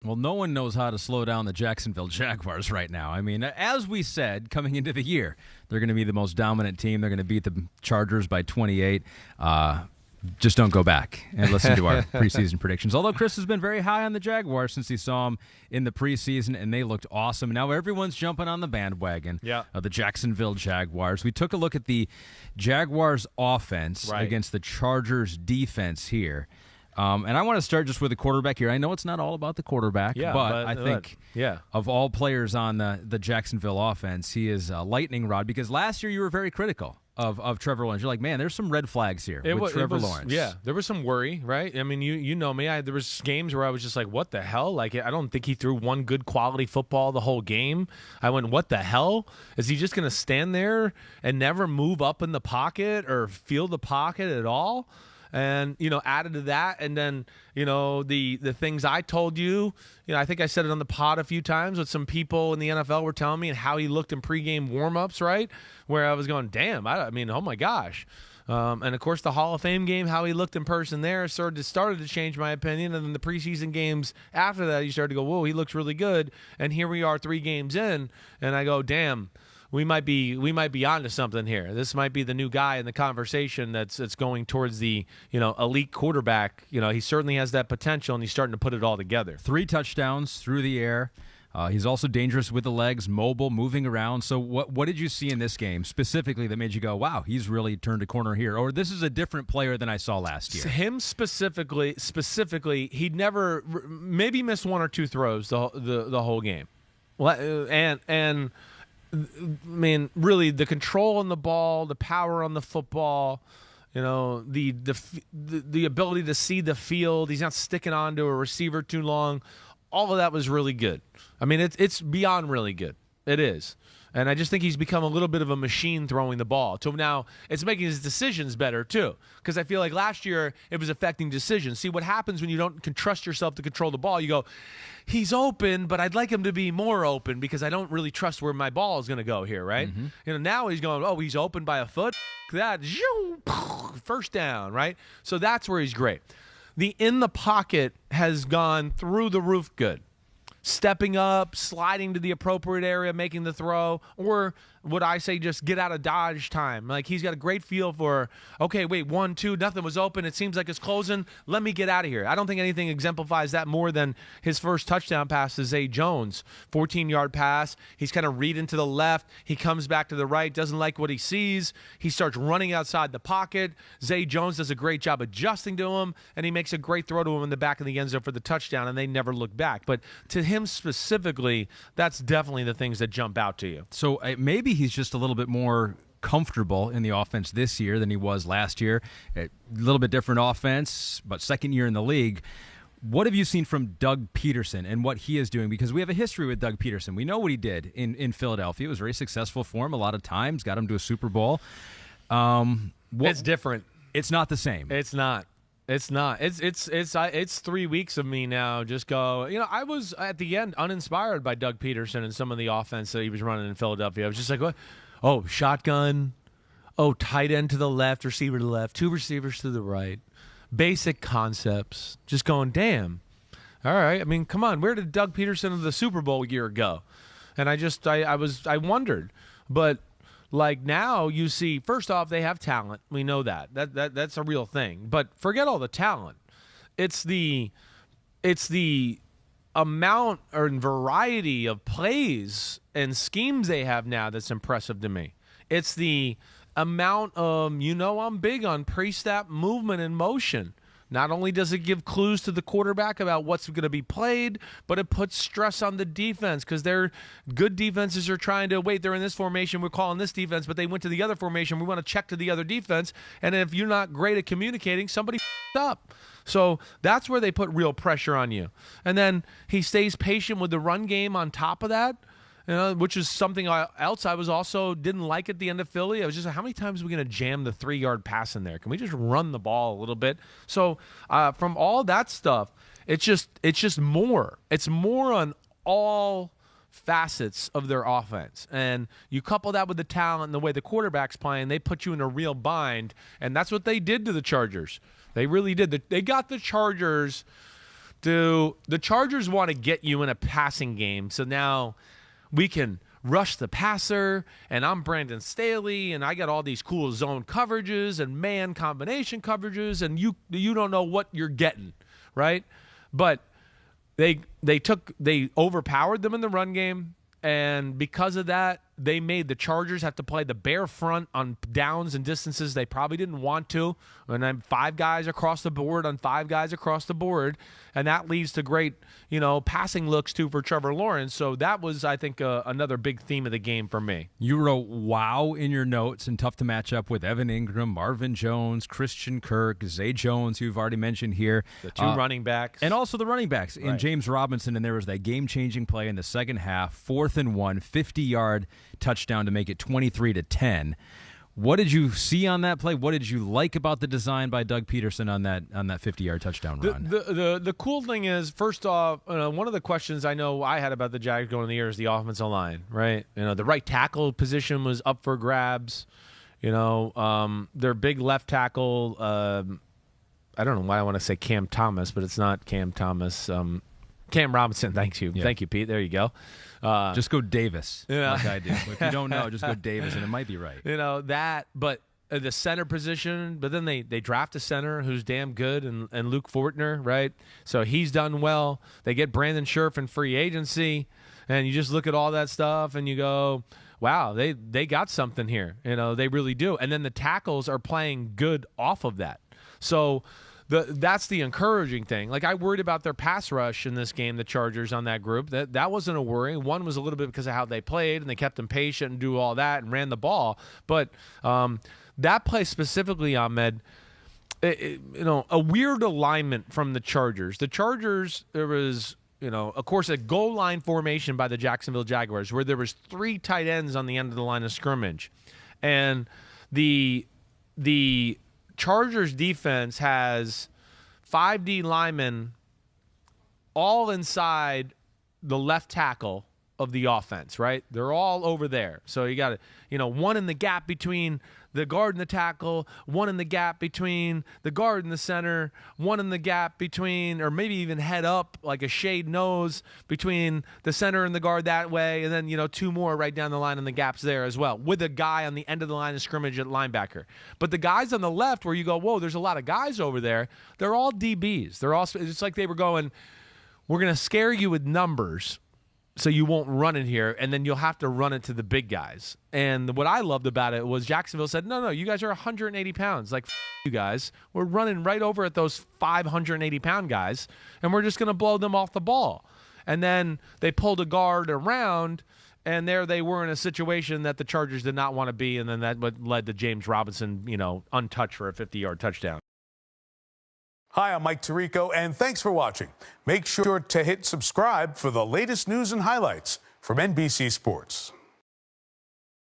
Well, no one knows how to slow down the Jacksonville Jaguars right now. I mean, as we said, coming into the year, they're going to be the most dominant team. They're going to beat the Chargers by 28. Just don't go back and listen to our preseason predictions. Although Chris has been very high on the Jaguars since he saw them in the preseason, and they looked awesome. Now everyone's jumping on the bandwagon of the Jacksonville Jaguars. We took a look at the Jaguars offense against the Chargers defense here. And I want to start just with the quarterback here. I know it's not all about the quarterback, but I think of all players on the Jacksonville offense, he is a lightning rod, because last year you were very critical of Trevor Lawrence. You're like, man, there's some red flags here with Trevor Lawrence. Yeah, there was some worry, right? I mean, you know me. There was games where I was just like, what the hell? Like, I don't think he threw one good quality football the whole game. I went, what the hell? Is he just going to stand there and never move up in the pocket or feel the pocket at all? And, added to that, and then, the things I told you, I think I said it on the pod a few times with some people in the NFL were telling me and how he looked in pregame warmups, right? Where I was going, damn, I mean, oh my gosh. And, of course, the Hall of Fame game, how he looked in person there started to change my opinion. And then the preseason games after that, you started to go, whoa, he looks really good. And here we are 3 games in, and I go, damn. We might be onto something here. This might be the new guy in the conversation that's going towards the elite quarterback. He certainly has that potential, and he's starting to put it all together. 3 touchdowns through the air. He's also dangerous with the legs, mobile, moving around. So what did you see in this game specifically that made you go, wow, he's really turned a corner here, or this is a different player than I saw last year? Him specifically, he'd never maybe missed 1 or 2 throws the whole game, and. I mean, really, the control on the ball, the power on the football, the ability to see the field. He's not sticking on to a receiver too long. All of that was really good. I mean, it's beyond really good. It is. And I just think he's become a little bit of a machine throwing the ball. So now it's making his decisions better, too. Because I feel like last year it was affecting decisions. See, what happens when you can trust yourself to control the ball, you go, he's open, but I'd like him to be more open because I don't really trust where my ball is going to go here, right? Mm-hmm. Now he's going, oh, he's open by a foot. That, first down, right? So that's where he's great. The in the pocket has gone through the roof good. Stepping up, sliding to the appropriate area, making the throw, or would I say just get out of dodge time? Like, he's got a great feel for, okay, wait, 1, 2, nothing was open. It seems like it's closing. Let me get out of here. I don't think anything exemplifies that more than his first touchdown pass to Zay Jones. 14-yard pass. He's kind of reading to the left. He comes back to the right, doesn't like what he sees. He starts running outside the pocket. Zay Jones does a great job adjusting to him, and he makes a great throw to him in the back of the end zone for the touchdown, and they never look back. But to him specifically, that's definitely the things that jump out to you. So maybe he's just a little bit more comfortable in the offense this year than he was last year. A little bit different offense, but second year in the league. What have you seen from Doug Pederson and what he is doing? Because we have a history with Doug Pederson. We know what he did in Philadelphia. It was very successful for him a lot of times, got him to a Super Bowl. It's different. It's not the same. It's not. It's not. It's 3 weeks of me now. Just go. I was at the end uninspired by Doug Pederson and some of the offense that he was running in Philadelphia. I was just like, what? Oh, shotgun. Oh, tight end to the left, receiver to the left, 2 receivers to the right. Basic concepts. Just going, damn. All right. I mean, come on. Where did Doug Pederson of the Super Bowl year go? And I wondered, but. Like, now you see, first off, they have talent. We know that. That's a real thing. But forget all the talent. It's the amount or variety of plays and schemes they have now that's impressive to me. It's the amount of, I'm big on pre-snap movement and motion. Not only does it give clues to the quarterback about what's going to be played, but it puts stress on the defense because they're good defenses are trying to, they're in this formation, we're calling this defense, but they went to the other formation, we want to check to the other defense, and if you're not great at communicating, somebody up. So that's where they put real pressure on you. And then he stays patient with the run game on top of that. Which is something else I was also didn't like at the end of Philly. I was just like, how many times are we going to jam the 3-yard pass in there? Can we just run the ball a little bit? So from all that stuff, it's just more. It's more on all facets of their offense. And you couple that with the talent and the way the quarterback's playing, they put you in a real bind. And that's what they did to the Chargers. They really did. They got the Chargers Do the Chargers want to get you in a passing game? So now we can rush the passer, and I'm Brandon Staley, and I got all these cool zone coverages and man combination coverages, and you don't know what you're getting, right? But they overpowered them in the run game, and because of that, they made the Chargers have to play the bare front on downs and distances they probably didn't want to. And then 5 guys across the board on 5 guys across the board. And that leads to great, passing looks, too, for Trevor Lawrence. So that was, I think, another big theme of the game for me. You wrote wow in your notes, and tough to match up with Evan Ingram, Marvin Jones, Christian Kirk, Zay Jones, who you've already mentioned here. The 2 running backs. And also the running backs in James Robinson. And there was that game-changing play in the second half, 4th and 1, 50-yard touchdown to make it 23-10. What did you see on that play? What did you like about the design by Doug Pederson on that 50-yard touchdown run? The cool thing is, first off, one of the questions I know I had about the Jags going in the year is the offensive line, right? The right tackle position was up for grabs. Their big left tackle, I don't know why I want to say Cam Thomas, but it's not Cam Thomas. Cam Robinson, thank you. Yeah. Thank you, Pete. There you go. Just go Davis, like I do. If you don't know, just go Davis, and it might be right. But the center position, but then they draft a center who's damn good, and Luke Fortner, right? So he's done well. They get Brandon Scherf in free agency, and you just look at all that stuff, and you go, wow, they got something here. They really do. And then the tackles are playing good off of that. So that's the encouraging thing. Like, I worried about their pass rush in this game, the Chargers, on that group. That wasn't a worry. One was a little bit because of how they played, and they kept them patient and do all that and ran the ball. But that play specifically, Ahmed, a weird alignment from the Chargers. The Chargers, there was, of course, a goal line formation by the Jacksonville Jaguars where there was 3 tight ends on the end of the line of scrimmage. And the Chargers defense has 5D linemen all inside the left tackle of the offense, right? They're all over there. So you got one in the gap between the guard and the tackle, one in the gap between the guard and the center, one in the gap between, or maybe even head up like a shade nose between the center and the guard that way, and then 2 more right down the line in the gaps there as well, with a guy on the end of the line of scrimmage at linebacker. But the guys on the left where you go, whoa, there's a lot of guys over there, they're all DBs. It's like they were going, we're going to scare you with numbers so you won't run it here, and then you'll have to run it to the big guys. And what I loved about it was Jacksonville said, no, you guys are 180 pounds. Like, you guys. We're running right over at those 580-pound guys, and we're just going to blow them off the ball. And then they pulled a guard around, and there they were in a situation that the Chargers did not want to be, and then that led to James Robinson, untouched for a 50-yard touchdown. Hi, I'm Mike Tirico, and thanks for watching. Make sure to hit subscribe for the latest news and highlights from NBC Sports.